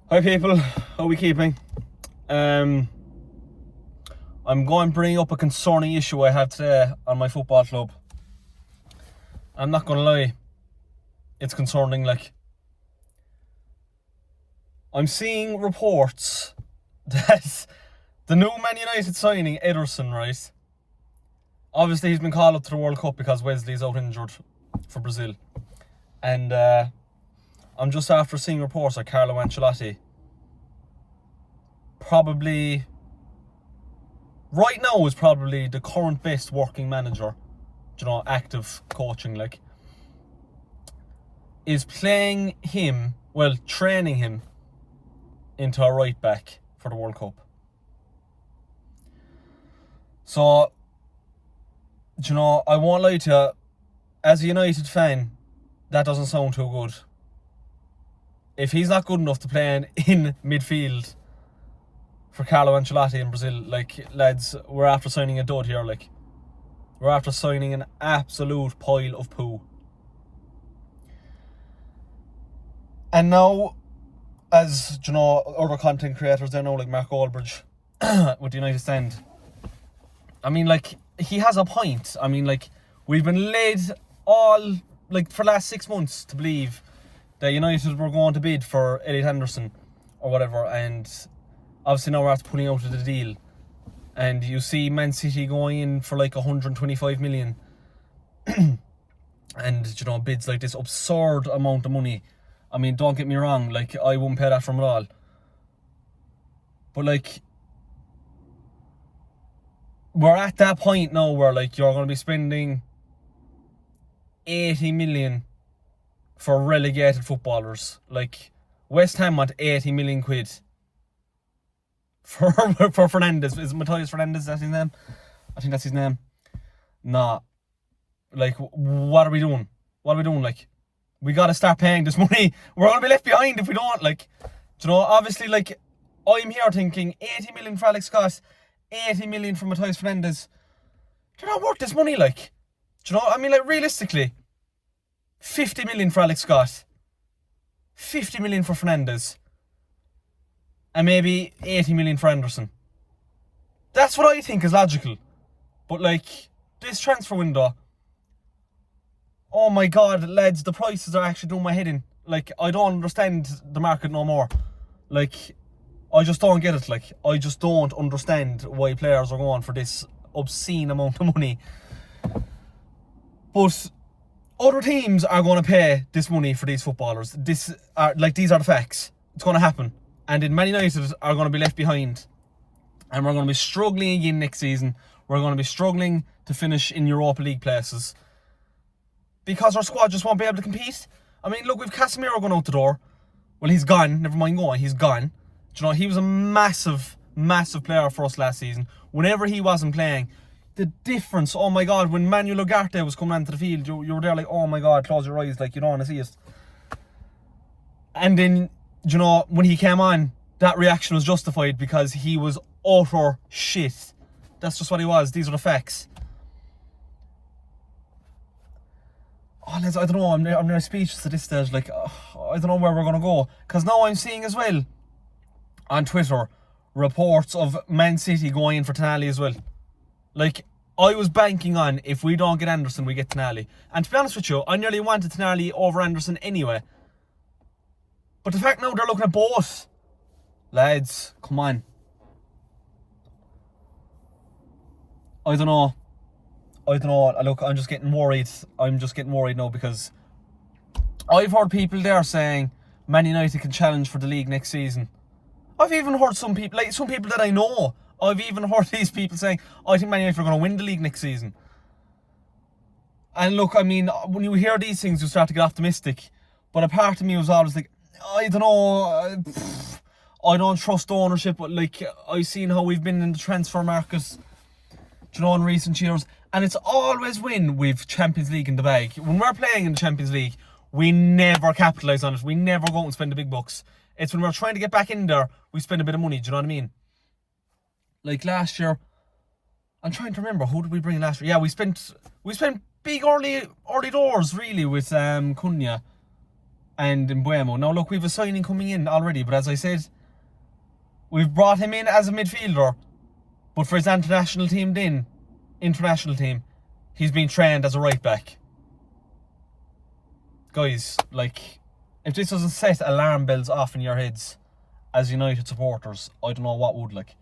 Hi people, how are we keeping? I'm going to bring up a concerning issue I have today on my football club. I'm not going to lie, it's concerning. Like, I'm seeing reports that the new Man United signing, Ederson, right? Obviously he's been called up to the World Cup because Wesley's out injured for Brazil. And I'm just after seeing reports that Carlo Ancelotti probably right now is probably the current best working manager, active coaching, like, is playing him, training him into a right back for the World Cup. So, I won't lie to you, as a United fan, that doesn't sound too good. If he's not good enough to play in midfield for Carlo Ancelotti in Brazil, like, lads, we're after signing a dud here, like. We're after signing an absolute pile of poo. And now, as other content creators there know, like Mark Aldridge with the United Stand, I mean, like, he has a point. I mean, like, we've been led all, like, for the last 6 months to believe that United were going to bid for Elliot Anderson or whatever, and obviously now we're after pulling out of the deal. And you see Man City going in for like 125 million. And, bids like this absurd amount of money. I mean, don't get me wrong, like, I wouldn't pay that from it all. But, like, we're at that point now where, like, you're going to be spending 80 million for relegated footballers. Like, West Ham want 80 million quid for Fernandes. Is Matthias Fernandes, that's his name? I think that's his name. Nah. Like, what are we doing? Like, we gotta start paying this money. We're gonna be left behind if we don't. Like, obviously, like, I'm here thinking 80 million for Alex Scott, 80 million for Matthias Fernandes. They're not worth this money, like. I mean, like, realistically, 50 million for Alex Scott, 50 million for Fernandes, and maybe 80 million for Anderson. That's what I think is logical. But, like, this transfer window, oh my god, lads, the prices are actually doing my head in. Like, I don't understand the market no more. Like, I just don't get it. Like, I just don't understand why players are going for this obscene amount of money. But other teams are going to pay this money for these footballers. These are the facts. It's going to happen. And then Man United are going to be left behind. And we're going to be struggling again next season. We're going to be struggling to finish in Europa League places, because our squad just won't be able to compete. I mean, look, we've Casemiro going out the door. Well, he's gone. Never mind going. He's gone. He was a massive, massive player for us last season. Whenever he wasn't playing, the difference, oh my god, when Manuel Ugarte was coming onto the field, you were there like, oh my god, close your eyes, like, you don't want to see it. And then, when he came on, that reaction was justified because he was utter shit. That's just what he was. These are the facts. Oh, lads, I don't know. I'm near speechless at this stage. Like, I don't know where we're going to go. Because now I'm seeing as well on Twitter reports of Man City going in for Tonali as well. Like, I was banking on, if we don't get Anderson, we get Tonali. And to be honest with you, I nearly wanted Tonali over Anderson anyway. But the fact now they're looking at both. Lads, come on. I don't know. Look, I'm just getting worried. Now because I've heard people there saying Man United can challenge for the league next season. I've even heard some people that I know, I've even heard these people saying, I think Man United are going to win the league next season. And look, I mean, when you hear these things, you start to get optimistic. But a part of me was always like, I don't know, I don't trust ownership. But, like, I've seen how we've been in the transfer market, in recent years. And it's always when we've Champions League in the bag. When we're playing in the Champions League, we never capitalise on it. We never go out and spend the big bucks. It's when we're trying to get back in there, we spend a bit of money. Do you know what I mean? Like last year, I'm trying to remember, who did we bring last year? Yeah, we spent big early doors, really, with Cunha. and Mbuemo. Now look, we've a signing coming in already, but as I said, we've brought him in as a midfielder, but for his international team, he's been trained as a right back. Guys, like, if this doesn't set alarm bells off in your heads as United supporters, I don't know what would, like.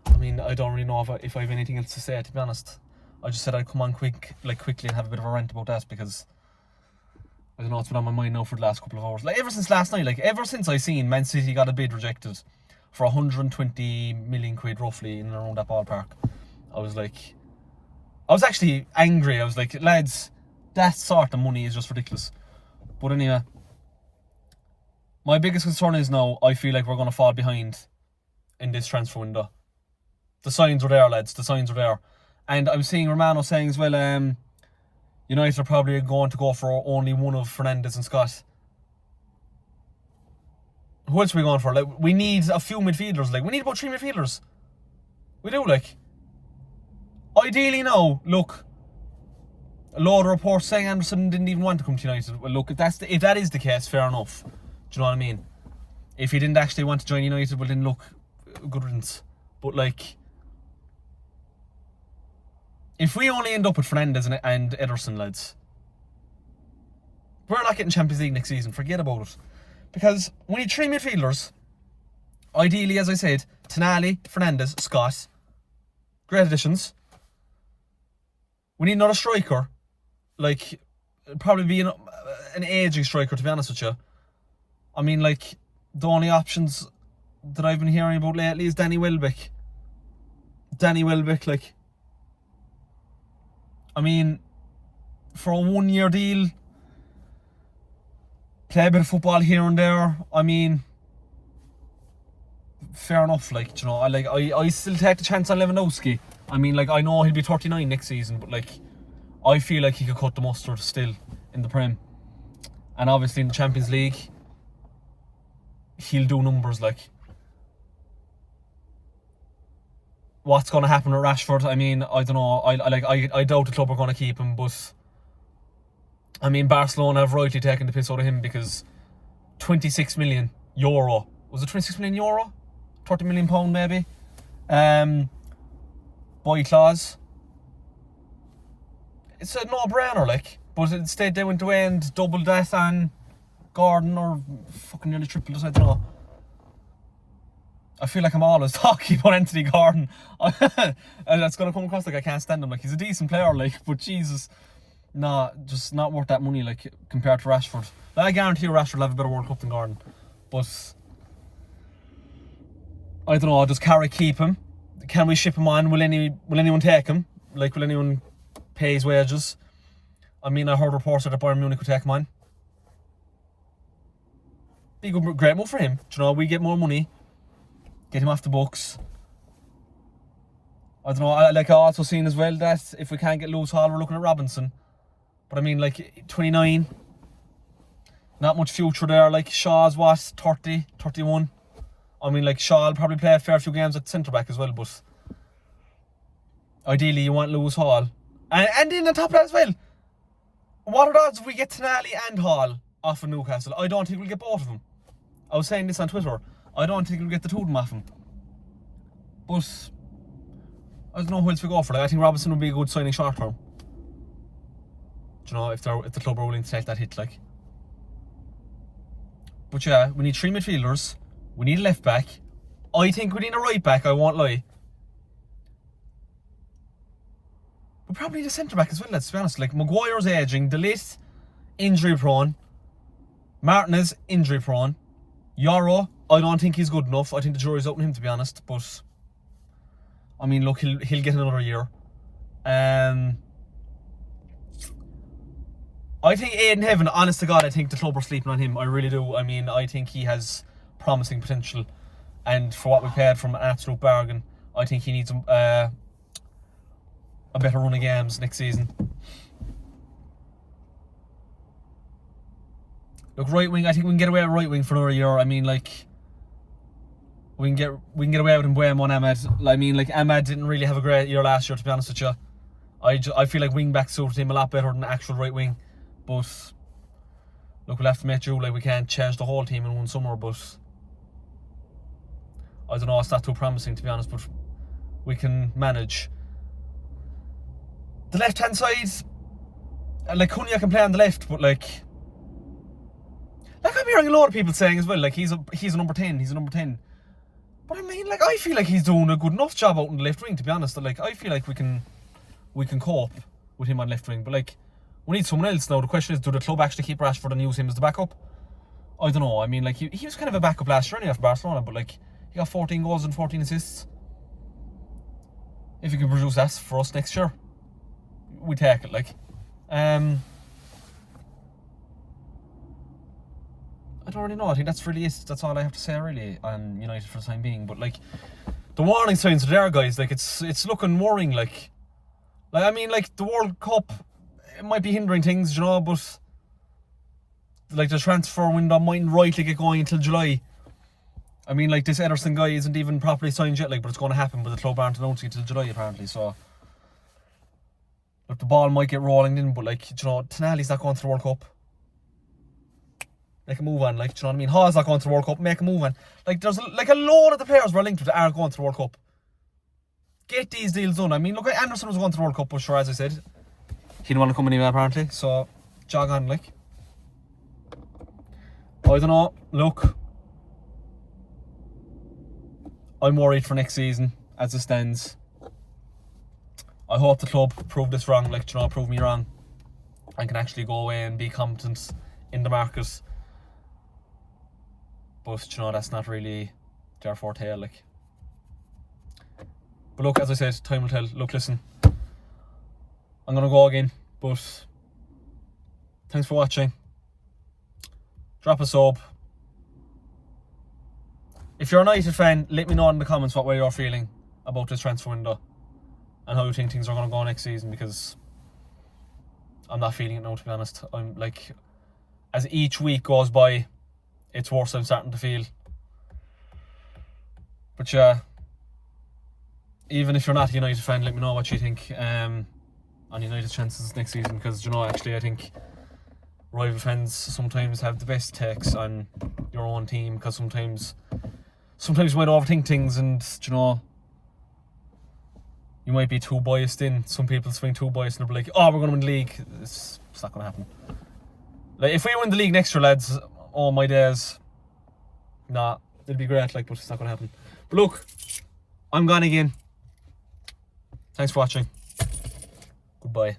I mean, I don't really know if I have anything else to say, to be honest. I just said I'd come on quickly and have a bit of a rant about that, because I don't know, it's been on my mind now for the last couple of hours. Like, ever since last night, like, ever since I seen Man City got a bid rejected for 120 million quid roughly in and around that ballpark, I was actually angry. I was like, lads, that sort of money is just ridiculous. But anyway, my biggest concern is now I feel like we're going to fall behind in this transfer window. The signs are there, lads. The signs are there. And I'm seeing Romano saying as well, United are probably going to go for only one of Fernandes and Scott. Who else are we going for? Like, we need a few midfielders. Like, we need about 3 midfielders. We do, like. Ideally now, look, a load of reports saying Anderson didn't even want to come to United. Well, look, if that is the case, fair enough. Do you know what I mean? If he didn't actually want to join United, well then look, good riddance. But like, if we only end up with Fernandes and Ederson, lads, we're not getting Champions League next season. Forget about it. Because we need 3 midfielders. Ideally, as I said, Tonali, Fernandes, Scott. Great additions. We need another striker. Like, probably be an aging striker, to be honest with you. I mean, like, the only options that I've been hearing about lately is Danny Welbeck. Like, I mean, for a 1-year deal, play a bit of football here and there, I mean, fair enough, like, you know, I still take the chance on Lewandowski. I mean, like, I know he'll be 39 next season, but, like, I feel like he could cut the mustard still in the Prem. And obviously in the Champions League, he'll do numbers, like. What's going to happen with Rashford? I mean, I don't know. I doubt the club are going to keep him, but I mean, Barcelona have rightly taken the piss out of him because 26 million euro. Was it 26 million euro? 30 million pound maybe? Boy clause. It's a no-brainer, like. But instead they went away and doubled that on Gordon, or fucking nearly tripled it, I don't know. I feel like I'm always talking about Anthony Gordon. And that's going to come across like I can't stand him. Like, he's a decent player, like, but Jesus, nah, just not worth that money, like, compared to Rashford. Like, I guarantee you Rashford will have a better World Cup than Gordon. But I don't know, does Carrick keep him? Can we ship him on? Will anyone take him? Like, will anyone pay his wages? I mean, I heard reports that Bayern Munich would take him on. Be a great move for him. Do you know, we get more money. Get him off the books. I don't know, I also seen as well that if we can't get Lewis Hall, we're looking at Robinson. But I mean, like, 29. Not much future there. Like, Shaw's what, 30, 31. I mean, like, Shaw will probably play a fair few games at centre-back as well, but ideally you want Lewis Hall. And in the top of that as well, what are the odds if we get Tonali and Hall off of Newcastle? I don't think we'll get both of them. I was saying this on Twitter. I don't think we'll get the two of them off him. But I don't know who else we go for. Like, I think Robinson would be a good signing short term. Do you know, if the club are willing to take that hit, like. But yeah, we need 3 midfielders. We need a left back. I think we need a right back, I won't lie. We probably need a centre back as well, let's be honest. Like, Maguire's ageing, De Ligt injury prone, Martinez injury prone, Yoro, I don't think he's good enough. I think the jury's out on him, to be honest. But I mean, look, he'll get another year. I think Aidan Heaven, honest to God, I think the club are sleeping on him. I really do. I mean, I think he has promising potential, and for what we paid from an absolute bargain, I think he needs a better run of games next season. Look, right wing, I think we can get away with right wing for another year. I mean, like, we can get away with Mbeumo and Ahmed. I mean, like, Ahmed didn't really have a great year last year, to be honest with you. I feel like wing back suited him a lot better than actual right wing. But look, we'll have to make do. Like, we can't change the whole team in one summer, but I don't know, it's not too promising, to be honest, but we can manage. The left hand side, like, Cunha can play on the left, but like I'm hearing a lot of people saying as well, like, he's a number 10, he's a number 10. But I mean, like, I feel like he's doing a good enough job out in the left wing, to be honest. Like, I feel like we can cope with him on left wing. But like, we need someone else now. The question is, do the club actually keep Rashford and use him as the backup? I don't know. I mean, like, he was kind of a backup last year anyway for Barcelona, but like, he got 14 goals and 14 assists. If he can produce that for us next year, we take it. Like, I don't really know. I think that's really it. That's all I have to say really on United for the time being. But like, the warning signs are there, guys. Like, it's looking worrying. Like I mean, like, the World Cup, it might be hindering things, you know, but like, the transfer window mightn't rightly get going until July. I mean, like, this Ederson guy isn't even properly signed yet, like, but it's going to happen, but the club aren't announcing it till July apparently. So look, the ball might get rolling in, but like, you know, Tonali's not going to the World Cup. Make a move on, like, do you know what I mean? Hall's not going to the World Cup, make a move on. Like, there's a load of the players we're linked with that aren't going to the World Cup. Get these deals done. I mean, look, Anderson was going to the World Cup, but sure, as I said, he didn't want to come anyway apparently, so jog on, like. I don't know, look, I'm worried for next season as it stands. I hope the club prove this wrong, like, you know, prove me wrong, and can actually go away and be competent in the market. But, you know, that's not really their forte, like. But look, as I said, time will tell. Look, listen, I'm going to go again, but thanks for watching. Drop a sub. If you're a United fan, let me know in the comments what way you're feeling about this transfer window and how you think things are going to go next season, because I'm not feeling it now, to be honest. I'm like, as each week goes by, it's worse I'm starting to feel. But yeah, even if you're not a United fan, let me know what you think on United's chances next season, because, you know, actually I think rival fans sometimes have the best takes on your own team, because sometimes you might overthink things, and, you know, you might be too biased in. Some people swing too biased and they'll be like, oh, we're going to win the league. It's not going to happen. Like, if we win the league next year, lads, oh my days, nah, it'll be great, like, but it's not going to happen. But look, I'm gone again. Thanks for watching. Goodbye.